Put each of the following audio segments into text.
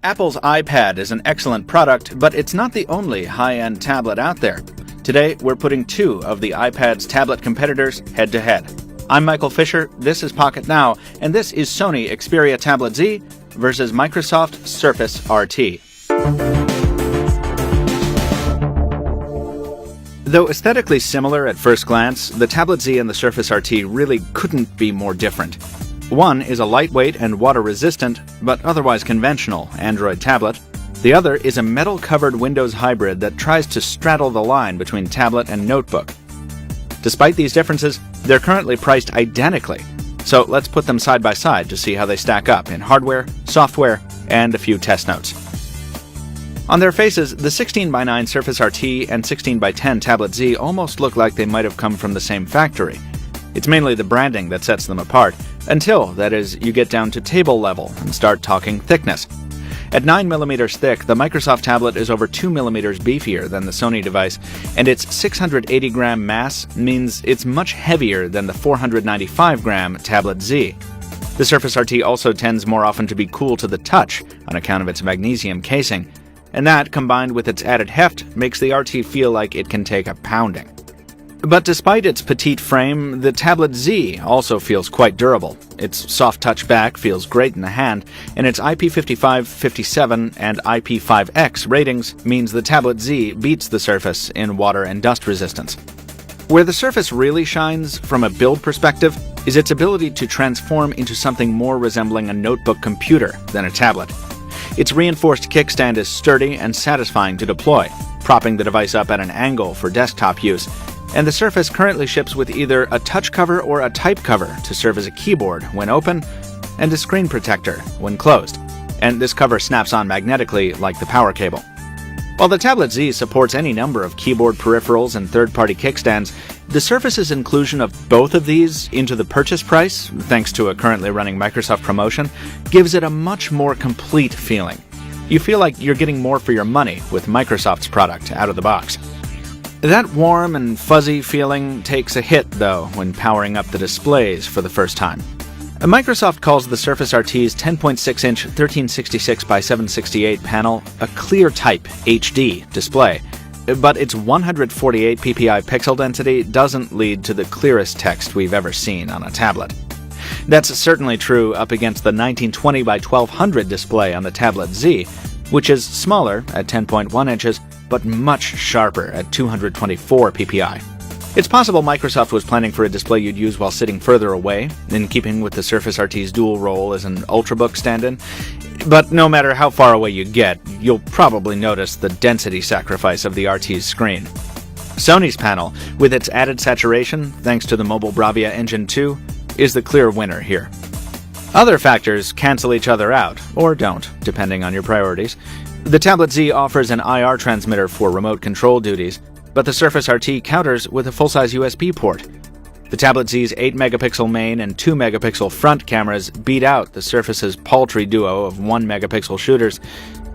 Apple's iPad is an excellent product, but it's not the only high-end tablet out there. Today, we're putting two of the iPad's tablet competitors head-to-head. I'm Michael Fisher, this is Pocket Now, and this is SONY Xperia Tablet Z versus Microsoft Surface RT. Though aesthetically similar at first glance, the Tablet Z and the Surface RT really couldn't be more different. One is a lightweight and water-resistant, but otherwise conventional, Android tablet. The other is a metal-covered Windows hybrid that tries to straddle the line between tablet and notebook. Despite these differences, they're currently priced identically. So let's put them side by side to see how they stack up in hardware, software, and a few test notes. On their faces, the 16:9 Surface RT and 16:10 Tablet Z almost look like they might have come from the same factory. It's mainly the branding that sets them apart, until, that is, you get down to table level and start talking thickness. At 9mm thick, the Microsoft tablet is over 2mm beefier than the Sony device, and its 680-gram mass means it's much heavier than the 495-gram Tablet Z. The Surface RT also tends more often to be cool to the touch on account of its magnesium casing, and that, combined with its added heft, makes the RT feel like it can take a pounding. But despite its petite frame, the Tablet Z also feels quite durable. Its soft touch back feels great in the hand, and its IP55, 57, and IP5X ratings means the Tablet Z beats the Surface in water and dust resistance. Where the Surface really shines, from a build perspective, is its ability to transform into something more resembling a notebook computer than a tablet. Its reinforced kickstand is sturdy and satisfying to deploy, propping the device up at an angle for desktop use, and the Surface currently ships with either a touch cover or a type cover to serve as a keyboard when open, and a screen protector when closed, and this cover snaps on magnetically like the power cable. While the Tablet Z supports any number of keyboard peripherals and third-party kickstands, the Surface's inclusion of both of these into the purchase price, thanks to a currently running Microsoft promotion, gives it a much more complete feeling. You feel like you're getting more for your money with Microsoft's product out of the box. That warm and fuzzy feeling takes a hit, though, when powering up the displays for the first time. Microsoft calls the Surface RT's 10.6-inch 1366 by 768 panel a clear type HD display, but its 148 ppi pixel density doesn't lead to the clearest text we've ever seen on a tablet. That's certainly true up against the 1920 by 1200 display on the Tablet Z, which is smaller at 10.1 inches, but much sharper at 224 ppi. It's possible Microsoft was planning for a display you'd use while sitting further away, in keeping with the Surface RT's dual role as an Ultrabook stand-in, but no matter how far away you get, you'll probably notice the density sacrifice of the RT's screen. Sony's panel, with its added saturation, thanks to the Mobile Bravia Engine 2, is the clear winner here. Other factors cancel each other out, or don't, depending on your priorities. The Tablet Z offers an IR transmitter for remote control duties, but the Surface RT counters with a full-size USB port. The Tablet Z's 8-megapixel main and 2-megapixel front cameras beat out the Surface's paltry duo of 1-megapixel shooters,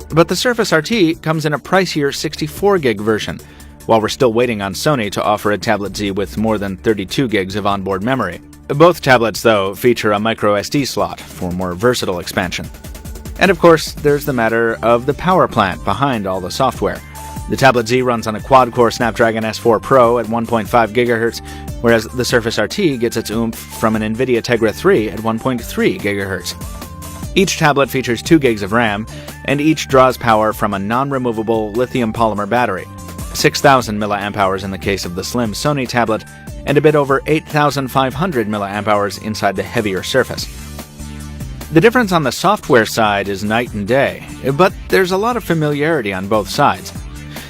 but the Surface RT comes in a pricier 64-gig version, while we're still waiting on Sony to offer a Tablet Z with more than 32 gigs of onboard memory. Both tablets, though, feature a microSD slot for more versatile expansion. And of course, there's the matter of the power plant behind all the software. The Tablet Z runs on a quad-core Snapdragon S4 Pro at 1.5 GHz, whereas the Surface RT gets its oomph from an NVIDIA Tegra 3 at 1.3 GHz. Each tablet features 2 gigs of RAM, and each draws power from a non-removable lithium polymer battery, 6,000 mAh in the case of the slim Sony tablet, and a bit over 8,500 mAh inside the heavier Surface. The difference on the software side is night and day, but there's a lot of familiarity on both sides.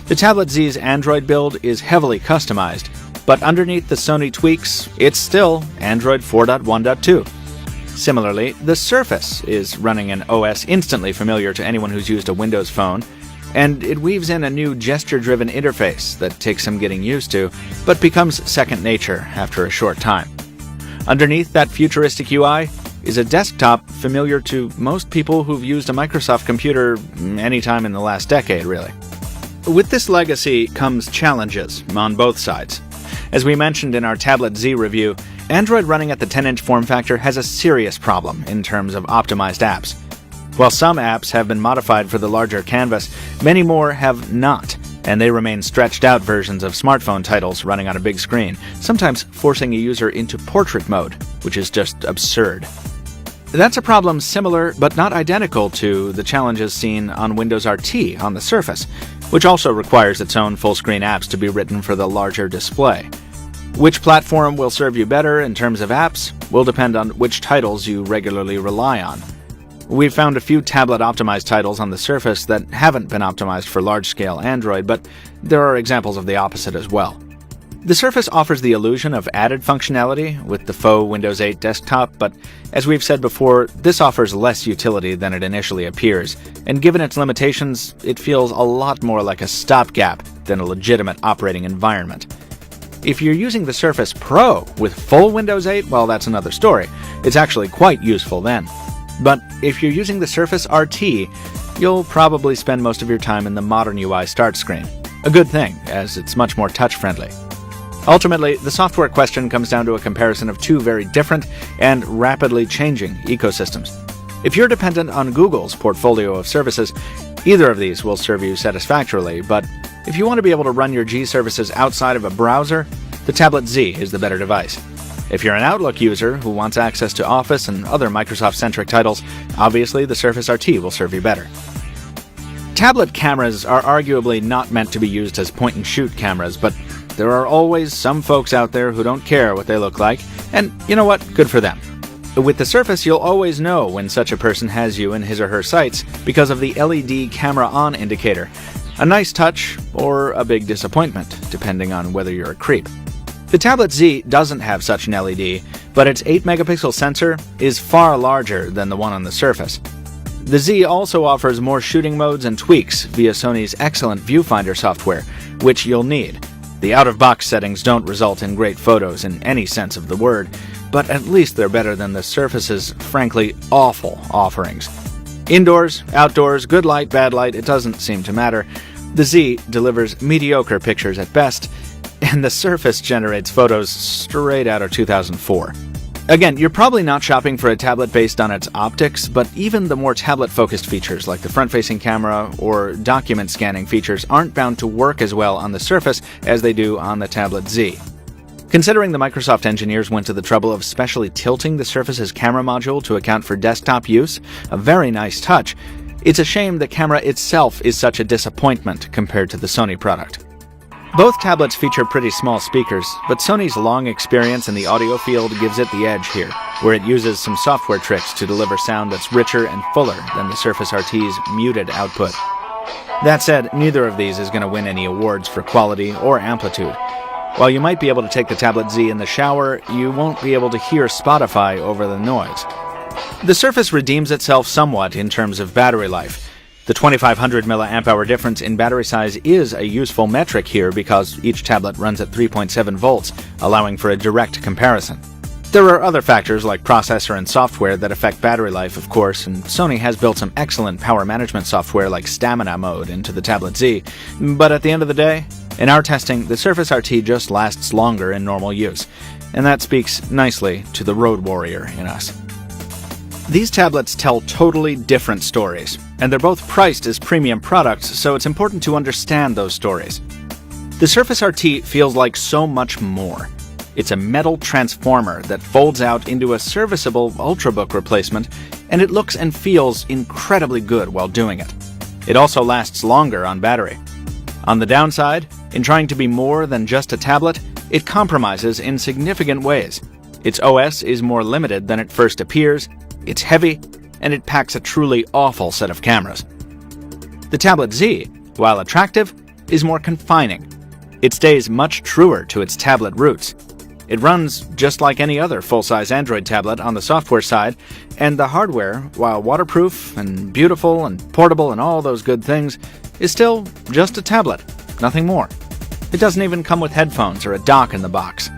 The Tablet Z's Android build is heavily customized, but underneath the Sony tweaks, it's still Android 4.1.2. Similarly, the Surface is running an OS instantly familiar to anyone who's used a Windows phone, and it weaves in a new gesture-driven interface that takes some getting used to, but becomes second nature after a short time. Underneath that futuristic UI is a desktop familiar to most people who've used a Microsoft computer any time in the last decade, really. With this legacy comes challenges on both sides. As we mentioned in our Tablet Z review, Android running at the 10-inch form factor has a serious problem in terms of optimized apps. While some apps have been modified for the larger canvas, many more have not, and they remain stretched-out versions of smartphone titles running on a big screen, sometimes forcing a user into portrait mode, which is just absurd. That's a problem similar but not identical to the challenges seen on Windows RT on the Surface, which also requires its own full-screen apps to be written for the larger display. Which platform will serve you better in terms of apps will depend on which titles you regularly rely on. We've found a few tablet-optimized titles on the Surface that haven't been optimized for large-scale Android, but there are examples of the opposite as well. The Surface offers the illusion of added functionality with the faux Windows 8 desktop, but as we've said before, this offers less utility than it initially appears, and given its limitations, it feels a lot more like a stopgap than a legitimate operating environment. If you're using the Surface Pro with full Windows 8, well, that's another story. It's actually quite useful then. But if you're using the Surface RT, you'll probably spend most of your time in the modern UI start screen. A good thing, as it's much more touch-friendly. Ultimately, the software question comes down to a comparison of two very different and rapidly changing ecosystems. If you're dependent on Google's portfolio of services, either of these will serve you satisfactorily, but if you want to be able to run your G services outside of a browser, the Tablet Z is the better device. If you're an Outlook user who wants access to Office and other Microsoft-centric titles, obviously the Surface RT will serve you better. Tablet cameras are arguably not meant to be used as point-and-shoot cameras, but there are always some folks out there who don't care what they look like, and you know what? Good for them. With the Surface, you'll always know when such a person has you in his or her sights because of the LED camera on indicator. A nice touch, or a big disappointment, depending on whether you're a creep. The Tablet Z doesn't have such an LED, but its 8-megapixel sensor is far larger than the one on the Surface. The Z also offers more shooting modes and tweaks via Sony's excellent viewfinder software, which you'll need. The out-of-box settings don't result in great photos in any sense of the word, but at least they're better than the Surface's frankly awful offerings. Indoors, outdoors, good light, bad light, it doesn't seem to matter. The Z delivers mediocre pictures at best, and the Surface generates photos straight out of 2004. Again, you're probably not shopping for a tablet based on its optics, but even the more tablet-focused features like the front-facing camera or document scanning features aren't bound to work as well on the Surface as they do on the Tablet Z. Considering the Microsoft engineers went to the trouble of specially tilting the Surface's camera module to account for desktop use, a very nice touch, it's a shame the camera itself is such a disappointment compared to the Sony product. Both tablets feature pretty small speakers, but Sony's long experience in the audio field gives it the edge here, where it uses some software tricks to deliver sound that's richer and fuller than the Surface RT's muted output. That said, neither of these is going to win any awards for quality or amplitude. While you might be able to take the Tablet Z in the shower, you won't be able to hear Spotify over the noise. The Surface redeems itself somewhat in terms of battery life. The 2500 mAh difference in battery size is a useful metric here because each tablet runs at 3.7 volts, allowing for a direct comparison. There are other factors like processor and software that affect battery life, of course, and Sony has built some excellent power management software like Stamina Mode into the Tablet Z, but at the end of the day, in our testing, the Surface RT just lasts longer in normal use, and that speaks nicely to the road warrior in us. These tablets tell totally different stories, and they're both priced as premium products, so it's important to understand those stories. The Surface RT feels like so much more. It's a metal transformer that folds out into a serviceable Ultrabook replacement, and it looks and feels incredibly good while doing it. It also lasts longer on battery. On the downside, in trying to be more than just a tablet, it compromises in significant ways. Its OS is more limited than it first appears, it's heavy, and it packs a truly awful set of cameras. The Tablet Z, while attractive, is more confining. It stays much truer to its tablet roots. It runs just like any other full-size Android tablet on the software side, and the hardware, while waterproof and beautiful and portable and all those good things, is still just a tablet, nothing more. It doesn't even come with headphones or a dock in the box.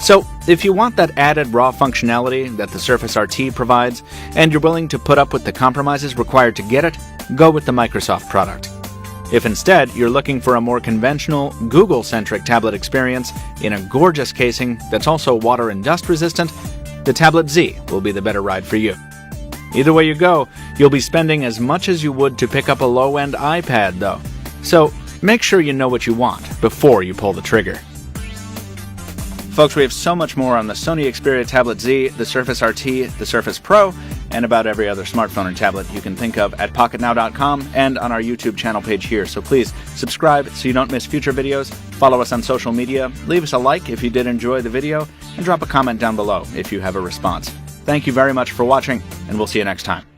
So, if you want that added raw functionality that the Surface RT provides, and you're willing to put up with the compromises required to get it, go with the Microsoft product. If instead you're looking for a more conventional, Google-centric tablet experience in a gorgeous casing that's also water and dust resistant, the Tablet Z will be the better ride for you. Either way you go, you'll be spending as much as you would to pick up a low-end iPad, though. So make sure you know what you want before you pull the trigger. Folks, we have so much more on the SONY Xperia Tablet Z, the Surface RT, the Surface Pro, and about every other smartphone and tablet you can think of at pocketnow.com and on our YouTube channel page here. So please subscribe so you don't miss future videos, follow us on social media, leave us a like if you did enjoy the video, and drop a comment down below if you have a response. Thank you very much for watching, and we'll see you next time.